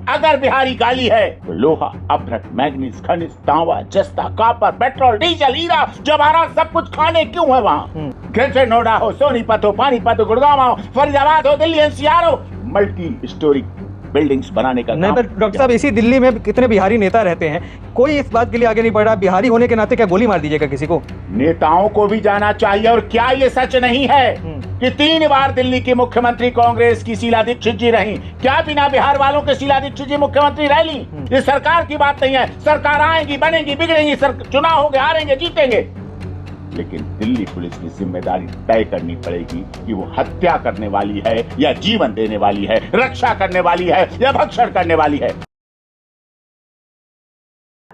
अगर बिहारी गाली है तो लोहा, अभ्रक, मैग्नीज, खनिज, तांबा, जस्ता, कॉपर, पेट्रोल, डीजल, हीरा, जवाहरात सब कुछ खाने क्यों है वहाँ? ग्रेटर नोएडा हो, सोनीपत हो, पानीपत हो, गुड़गांव हो, फरीदाबाद हो, दिल्ली एनसीआर हो, मल्टी स्टोरी बिल्डिंग्स बनाने का नहीं, पर डॉक्टर साहब इसी दिल्ली में कितने बिहारी नेता रहते हैं, कोई इस बात के लिए आगे नहीं बढ़ रहा। बिहारी होने के नाते क्या गोली मार दीजिएगा किसी को? नेताओं को भी जाना चाहिए। और क्या ये सच नहीं है कि 3 बार दिल्ली की मुख्यमंत्री कांग्रेस की शीला दीक्षित जी रही? क्या बिना बिहार वालों के शीला दीक्षित जी मुख्यमंत्री रह ली? ये सरकार की बात नहीं है। सरकार आएगी, बनेगी, बिगड़ेंगी, चुनाव होंगे, हारेंगे, जीतेंगे, लेकिन दिल्ली पुलिस की जिम्मेदारी तय करनी पड़ेगी कि वो हत्या करने वाली है या जीवन देने वाली है, रक्षा करने वाली है या भक्षण करने वाली है।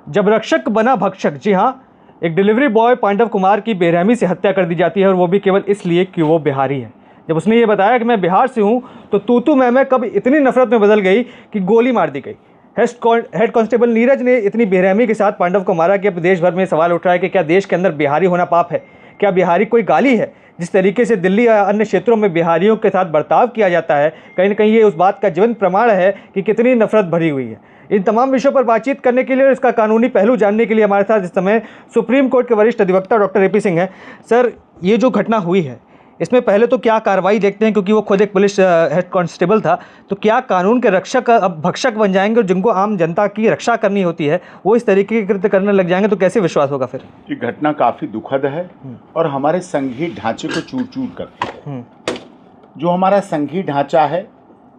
जब रक्षक बना भक्षक, जी हाँ, एक डिलीवरी बॉय पांडव कुमार की बेरहमी से हत्या कर दी जाती है, और वो भी केवल इसलिए कि वो बिहारी है। जब उसने ये बताया कि मैं बिहार से हूँ तो तू मैं कब इतनी नफरत में बदल गई कि गोली मार दी गई। हेड कांस्टेबल नीरज ने इतनी बेरहमी के साथ पांडव को मारा कि अब देश भर में सवाल उठ रहा है कि क्या देश के अंदर बिहारी होना पाप है? क्या बिहारी कोई गाली है? जिस तरीके से दिल्ली या अन्य क्षेत्रों में बिहारियों के साथ बर्ताव किया जाता है, कहीं ना कहीं ये उस बात का जीवंत प्रमाण है कि कितनी नफरत भरी हुई है। इन तमाम विषयों पर बातचीत करने के लिए और इसका कानूनी पहलू जानने के लिए हमारे साथ इस समय सुप्रीम कोर्ट के वरिष्ठ अधिवक्ता डॉक्टर AP सिंह हैं। सर, ये जो घटना हुई है इसमें पहले तो क्या कार्रवाई देखते हैं, क्योंकि वो खुद एक पुलिस हेड कांस्टेबल था, तो क्या कानून के रक्षक अब भक्षक बन जाएंगे और जिनको आम जनता की रक्षा करनी होती है वो इस तरीके के कृत्य करने लग जाएंगे, तो कैसे विश्वास होगा फिर? ये घटना काफी दुखद है और हमारे संघीय ढांचे को चूर चूर करती है। जो हमारा संघीय ढांचा है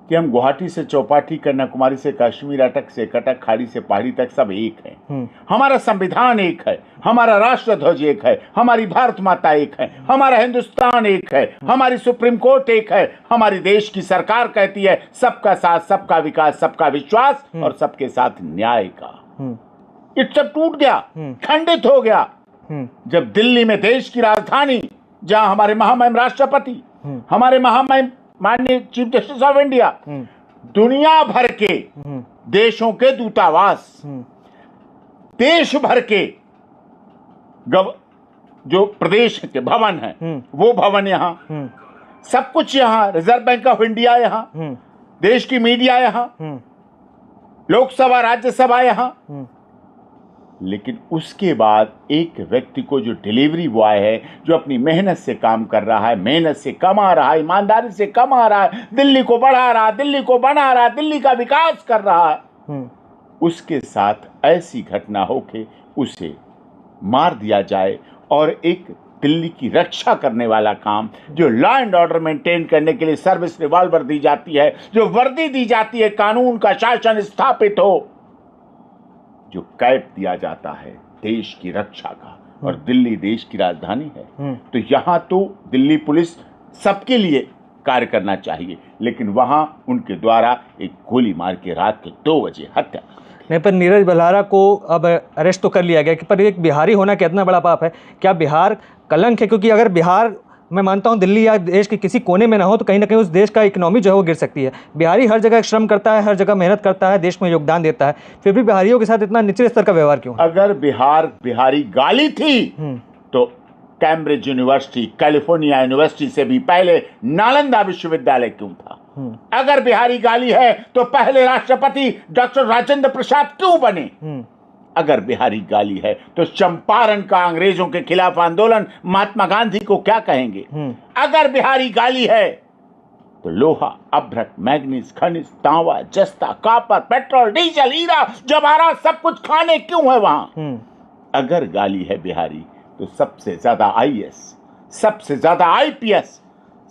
कि हम गुवाहाटी से चौपाटी, कन्याकुमारी से कश्मीर, अटक से कटक, खाड़ी से पहाड़ी तक सब एक है। हमारा संविधान एक है, हमारा राष्ट्र ध्वज एक है, हमारी भारत माता एक है, हमारा हिंदुस्तान एक है, हमारी सुप्रीम कोर्ट एक है, हमारी देश की सरकार कहती है सबका साथ, सबका विकास, सबका विश्वास और सबके साथ न्याय का। ये सब टूट गया, खंडित हो गया जब दिल्ली में देश की राजधानी, जहां हमारे महामहिम राष्ट्रपति, हमारे महामहिम माननीय चीफ जस्टिस ऑफ इंडिया, दुनिया भर के देशों के दूतावास, देश भर के जो प्रदेश के भवन है वो भवन यहाँ, सब कुछ यहाँ, रिजर्व बैंक ऑफ इंडिया यहाँ, देश की मीडिया यहाँ, लोकसभा, राज्यसभा यहाँ, लेकिन उसके बाद एक व्यक्ति को, जो डिलीवरी बॉय है, जो अपनी मेहनत से काम कर रहा है, मेहनत से कमा रहा है, ईमानदारी से कमा रहा है, दिल्ली को बढ़ा रहा है, दिल्ली को बना रहा है, दिल्ली का विकास कर रहा है, उसके साथ ऐसी घटना हो कि उसे मार दिया जाए। और एक दिल्ली की रक्षा करने वाला काम, जो लॉ एंड ऑर्डर मेंटेन करने के लिए सर्विस रिवॉल्वर दी जाती है, जो वर्दी दी जाती है, कानून का शासन स्थापित हो, जो कैप दिया जाता है देश की रक्षा का, और दिल्ली देश की राजधानी है, तो यहाँ तो दिल्ली पुलिस सबके लिए कार्य करना चाहिए, लेकिन वहाँ उनके द्वारा एक गोली मार के रात के 2 बजे हत्या। नहीं, पर नीरज बलहारा को अब अरेस्ट तो कर लिया गया, पर एक बिहारी होना कितना बड़ा पाप है? क्या बिहार कलंक है? क्योंकि अगर बिहार, मैं मानता हूं, दिल्ली या देश के किसी कोने में ना हो तो कहीं ना कहीं उस देश का इकोनॉमी जो है वो गिर सकती है। बिहारी हर जगह श्रम करता है, हर जगह मेहनत करता है, देश में योगदान देता है, फिर भी बिहारियों के साथ इतना निचले स्तर का व्यवहार क्यों? अगर बिहारी गाली थी तो कैम्ब्रिज यूनिवर्सिटी, कैलिफोर्निया यूनिवर्सिटी से भी पहले नालंदा विश्वविद्यालय क्यों था? अगर बिहारी गाली है तो पहले राष्ट्रपति डॉक्टर राजेंद्र प्रसाद क्यों बने? अगर बिहारी गाली है तो चंपारण का अंग्रेजों के खिलाफ आंदोलन, महात्मा गांधी को क्या कहेंगे? अगर बिहारी गाली है तो लोहा, अभ्रक, मैग्नीज, खनिज, तांबा, जस्ता, कॉपर, पेट्रोल, डीजल, हीरा, जवाहरात सब कुछ खाने क्यों है वहां? अगर गाली है बिहारी तो सबसे ज्यादा IAS, सबसे ज्यादा IPS,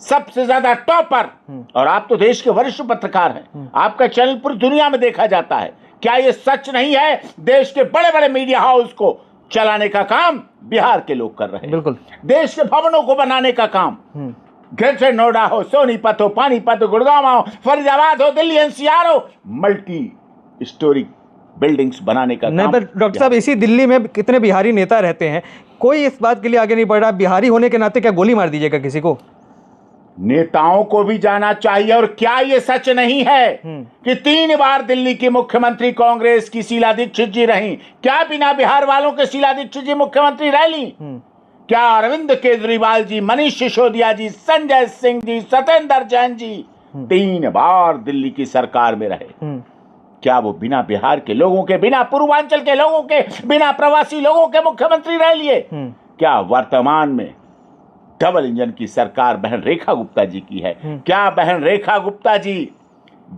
सबसे ज्यादा टॉपर, और आप तो देश के वरिष्ठ पत्रकार हैं, आपका चैनल पूरी दुनिया में देखा जाता है, क्या ये सच नहीं है? देश के बड़े बड़े मीडिया हाउस को चलाने का काम बिहार के लोग कर रहे हैं। बिल्कुल। देश के भवनों को बनाने का काम ग्रेटर नोएडा हो, सोनीपत हो, पानीपत हो, गुड़गांव हो, फरीदाबाद हो, दिल्ली NCR हो, मल्टी स्टोरी बिल्डिंग्स बनाने का नहीं, काम। पर डॉक्टर साहब इसी दिल्ली में कितने बिहारी नेता रहते हैं, कोई इस बात के लिए आगे नहीं बढ़ रहा। बिहारी होने के नाते क्या गोली मार दीजिएगा किसी को? नेताओं को भी जाना चाहिए। और क्या ये सच नहीं है कि 3 बार दिल्ली की मुख्यमंत्री कांग्रेस की शीला दीक्षित जी रही? क्या बिना बिहार वालों के शीला दीक्षित जी मुख्यमंत्री रह ली? क्या अरविंद केजरीवाल जी, मनीष सिसोदिया जी, संजय सिंह जी, सत्येंद्र जैन जी 3 बार दिल्ली की सरकार में रहे? क्या वो बिना बिहार के लोगों के, बिना पूर्वांचल के लोगों के, बिना प्रवासी लोगों के मुख्यमंत्री रह लिए? क्या वर्तमान में डबल इंजन की सरकार बहन रेखा गुप्ता जी की है? क्या बहन रेखा गुप्ता जी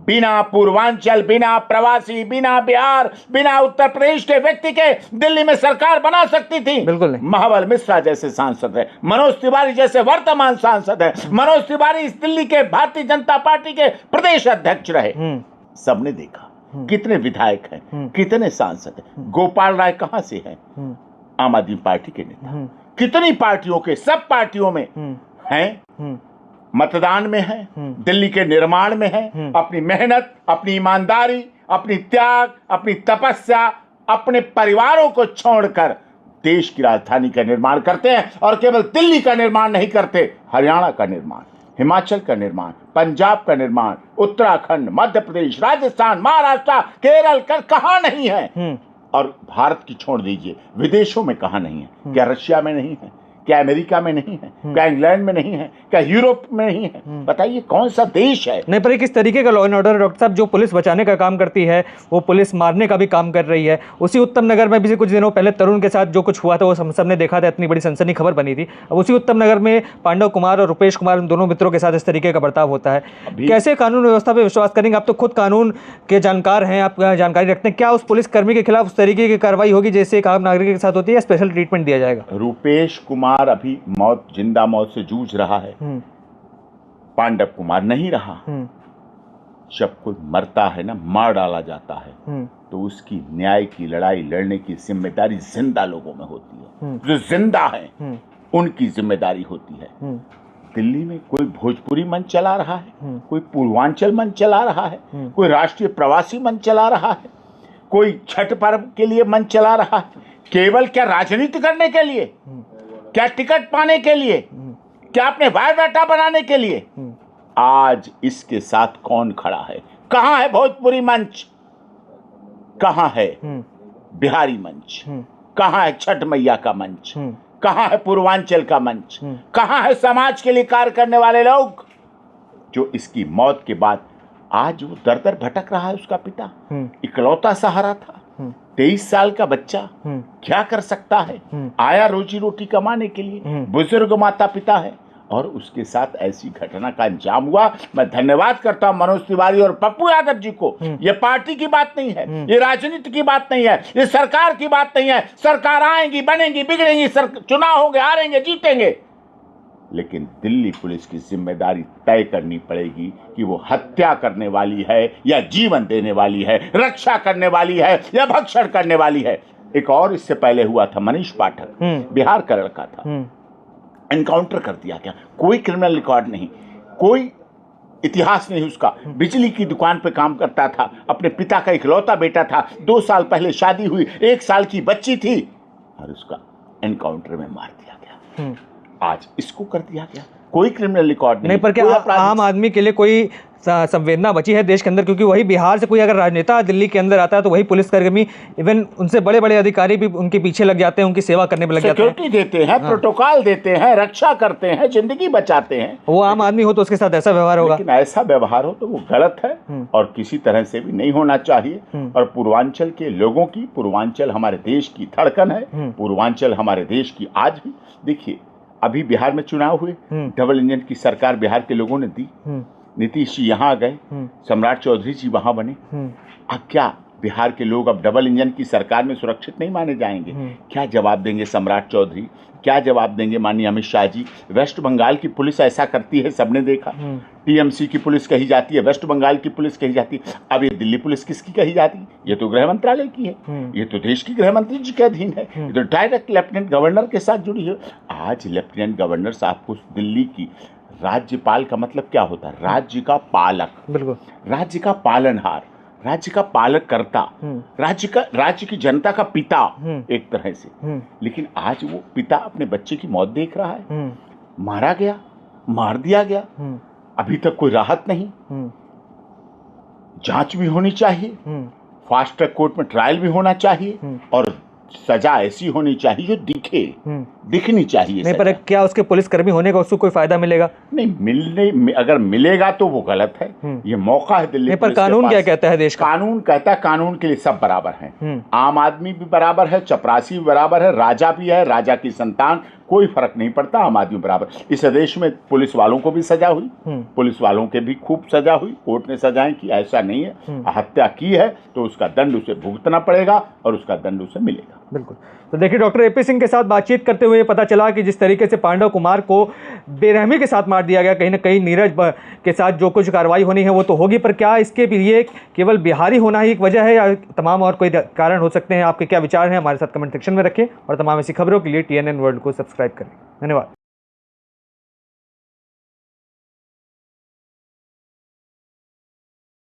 बिना पूर्वांचल, बिना प्रवासी, बिना बिहार, बिना उत्तर प्रदेश के व्यक्ति के दिल्ली में सरकार बना सकती थी? बिल्कुल नहीं। महाबल मिश्रा जैसे सांसद है, मनोज तिवारी जैसे वर्तमान सांसद है, मनोज तिवारी इस दिल्ली के भारतीय जनता पार्टी के प्रदेश अध्यक्ष रहे। सबने देखा कितने विधायक हैं, कितने सांसद हैं। गोपाल राय कहां से हैं? आम आदमी पार्टी के नेता। कितनी पार्टियों के, सब पार्टियों में हैं, मतदान में है, दिल्ली के निर्माण में है, अपनी मेहनत, अपनी ईमानदारी, अपनी त्याग, अपनी तपस्या, अपने परिवारों को छोड़कर देश की राजधानी का निर्माण करते हैं। और केवल दिल्ली का निर्माण नहीं करते, हरियाणा का निर्माण, हिमाचल का निर्माण, पंजाब का निर्माण, उत्तराखंड, मध्य प्रदेश, राजस्थान, महाराष्ट्र, केरल का कहां नहीं है? और भारत की छोड़ दीजिए, विदेशों में कहां नहीं है? क्या रशिया में नहीं है? क्या अमेरिका में नहीं है? क्या इंग्लैंड में नहीं है? क्या यूरोप में नहीं है? बताइए कौन सा देश है? नहीं, पर ये किस तरीके का लॉ एंड ऑर्डर डॉक्टर साहब? जो पुलिस बचाने का काम करती है वो पुलिस मारने का भी काम कर रही है। उसी उत्तम नगर में भी कुछ दिनों पहले तरुण के साथ जो कुछ हुआ था वो हम सब ने देखा था, इतनी बड़ी सनसनी खबर बनी थी। अब उसी उत्तम नगर में पांडव कुमार और रुपेश कुमार, उन दोनों मित्रों के साथ इस तरीके का बर्ताव होता है। कैसे कानून व्यवस्था पे विश्वास करेंगे? आप तो खुद कानून के जानकार हैं, आप जानकारी रखते हैं। क्या उस पुलिसकर्मी के खिलाफ उस तरीके की कार्रवाई होगी जैसे एक आम नागरिक के साथ होती है, या स्पेशल ट्रीटमेंट दिया जाएगा? रुपेश कुमार अभी जिंदा मौत से जूझ रहा है, पांडव कुमार नहीं रहा। जब कोई मरता है ना, मार डाला जाता है, तो उसकी न्याय की लड़ाई लड़ने की जिम्मेदारी जिंदा लोगों में होती है। जो जिंदा है उनकी जिम्मेदारी होती है। दिल्ली में कोई भोजपुरी मंच चला रहा है, कोई पूर्वांचल मंच चला रहा है, कोई राष्ट्रीय प्रवासी मंच चला रहा है, कोई छठ पर्व के लिए मंच चला रहा है, केवल क्या राजनीति करने के लिए? क्या टिकट पाने के लिए? क्या अपने बायोडाटा बनाने के लिए? आज इसके साथ कौन खड़ा है? कहां है भोजपुरी मंच? कहां है बिहारी मंच? कहां है छठ मैया का मंच? कहां है पूर्वांचल का मंच? कहां है समाज के लिए कार्य करने वाले लोग? जो इसकी मौत के बाद आज वो दर दर भटक रहा है। उसका पिता इकलौता सहारा था, 23 साल का बच्चा क्या कर सकता है? आया रोजी रोटी कमाने के लिए, बुजुर्ग माता पिता है, और उसके साथ ऐसी घटना का अंजाम हुआ। मैं धन्यवाद करता हूं मनोज तिवारी और पप्पू यादव जी को। ये पार्टी की बात नहीं है, ये राजनीति की बात नहीं है, ये सरकार की बात नहीं है। सरकार आएंगी, बनेंगी, बिगड़ेंगी, चुनाव होंगे, हारेंगे, जीतेंगे, लेकिन दिल्ली पुलिस की जिम्मेदारी तय करनी पड़ेगी कि वो हत्या करने वाली है या जीवन देने वाली है, रक्षा करने वाली है या भक्षण करने वाली है। एक और इससे पहले हुआ था, मनीष पाठक, बिहार का लड़का था, एनकाउंटर कर दिया गया। कोई क्रिमिनल रिकॉर्ड नहीं, कोई इतिहास नहीं उसका। बिजली की दुकान पे काम करता था, अपने पिता का इकलौता बेटा था, 2 साल पहले शादी हुई, 1 साल की बच्ची थी, और उसका एनकाउंटर में मार दिया गया। आज इसको कर दिया गया, कोई क्रिमिनल रिकॉर्ड नहीं। पर क्या आम आदमी के लिए कोई संवेदना बची है देश के अंदर? क्योंकि वही बिहार से कोई अगर राजनेता दिल्ली के अंदर आता है तो वही पुलिसकर्मी, इवन उनसे बड़े बड़े अधिकारी भी उनके पीछे लग जाते हैं, उनकी सेवा करने में लग जाते हैं, सिक्योरिटी देते हैं, प्रोटोकॉल देते हैं, रक्षा करते हैं, जिंदगी बचाते हैं। वो आम आदमी हो तो उसके साथ ऐसा व्यवहार होगा? लेकिन ऐसा व्यवहार हो तो वो गलत है और किसी तरह से भी नहीं होना चाहिए। और पूर्वांचल के लोगों की, पूर्वांचल हमारे देश की धड़कन है, पूर्वांचल हमारे देश की आज भी। देखिए अभी बिहार में चुनाव हुए, डबल इंजन की सरकार बिहार के लोगों ने दी, नीतीश जी यहाँ आ गए, सम्राट चौधरी जी वहां बने। अब क्या बिहार के लोग अब डबल इंजन की सरकार में सुरक्षित नहीं माने जाएंगे? क्या जवाब देंगे सम्राट चौधरी? क्या जवाब देंगे माननीय अमित शाह जी? वेस्ट बंगाल की पुलिस ऐसा करती है, सबने देखा। टीएमसी की पुलिस कही जाती है, वेस्ट बंगाल की पुलिस कही जाती है। अब ये दिल्ली पुलिस किसकी कही जाती है? ये तो गृह मंत्रालय की है, ये तो देश की गृह मंत्री जी के अधीन है, ये तो डायरेक्ट लेफ्टिनेंट गवर्नर के साथ जुड़ी है। आज लेफ्टिनेंट गवर्नर साहब को दिल्ली की, राज्यपाल का मतलब क्या होता है? राज्य का पालक, बिल्कुल, राज्य का पालनहार, राज्य का पालक करता, राज्य की जनता का पिता एक तरह से। लेकिन आज वो पिता अपने बच्चे की मौत देख रहा है, मारा गया, मार दिया गया, अभी तक कोई राहत नहीं। जांच भी होनी चाहिए, फास्ट ट्रैक कोर्ट में ट्रायल भी होना चाहिए, और सजा ऐसी होनी चाहिए जो दिखे, दिखनी चाहिए नहीं, पर सजा। क्या उसके पुलिसकर्मी होने का उसको कोई फायदा मिलेगा? नहीं, अगर मिलेगा तो वो गलत है। ये मौका है दिल्ली नहीं, पर पुलिस के कानून पास। क्या कहता है देश का? कानून कहता है कानून के लिए सब बराबर हैं। आम आदमी भी बराबर है, चपरासी भी बराबर है, राजा भी है, राजा की संतान, कोई फर्क नहीं पड़ता, आम आदमी बराबर। इस देश में पुलिस वालों को भी सजा हुई, पुलिस वालों के भी खूब सजा हुई, कोर्ट ने सजाएं कि ऐसा नहीं है, हत्या की है तो उसका दंड उसे भुगतना पड़ेगा और उसका दंड उसे मिलेगा। बिल्कुल। तो देखिए, डॉक्टर एपी सिंह के साथ बातचीत करते हुए पता चला कि जिस तरीके से पांडव कुमार को बेरहमी के साथ मार दिया गया, कहीं ना कहीं नीरज के साथ जो कुछ कार्रवाई होनी है वो तो होगी, पर क्या इसके लिए केवल बिहारी होना ही एक वजह है या तमाम और कोई कारण हो सकते हैं? आपके क्या विचार हैं हमारे साथ कमेंट सेक्शन में रखें और तमाम ऐसी खबरों के लिए TNN वर्ल्ड को सब्सक्राइब करें। धन्यवाद।